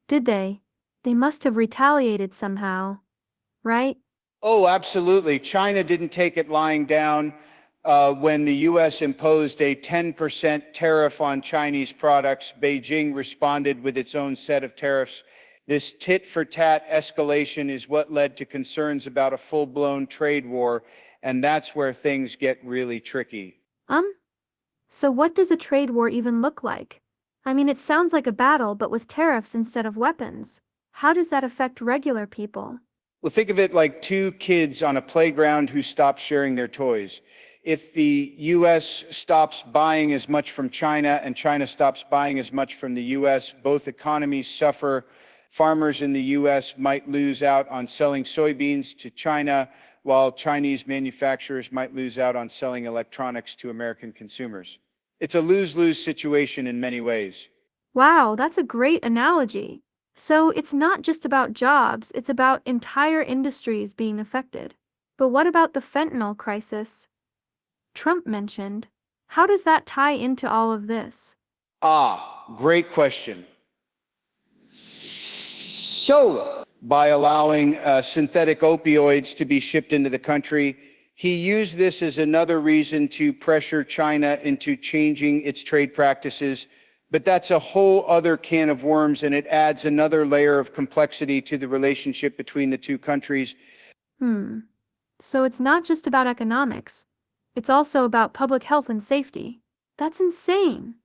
Did they? They must have retaliated somehow, right? Oh, absolutely. China didn't take it lying down when the U.S. imposed a 10% tariff on Chinese products. Beijing responded with its own set of tariffs. This tit-for-tat escalation is what led to concerns about a full-blown trade war, and that's where things get really tricky. Um, so what does a trade war even look like? I mean, it sounds like a battle, but with tariffs instead of weapons. How does that affect regular people? Well, think of it like two kids on a playground who stop sharing their toys. If the U.S. stops buying as much from China and China stops buying as much from the U.S., both economies suffer. Farmers in the U.S. might lose out on selling soybeans to China, while Chinese manufacturers might lose out on selling electronics to American consumers. It's a lose-lose situation in many ways. Wow, that's a great analogy. So it's not just about jobs, it's about entire industries being affected. But what about the fentanyl crisis Trump mentioned? How does that tie into all of this? Great question. By allowing synthetic opioids to be shipped into the country, he used this as another reason to pressure China into changing its trade practices. But that's a whole other can of worms, and it adds another layer of complexity to the relationship between the two countries. So it's not just about economics, it's also about public health and safety. That's insane.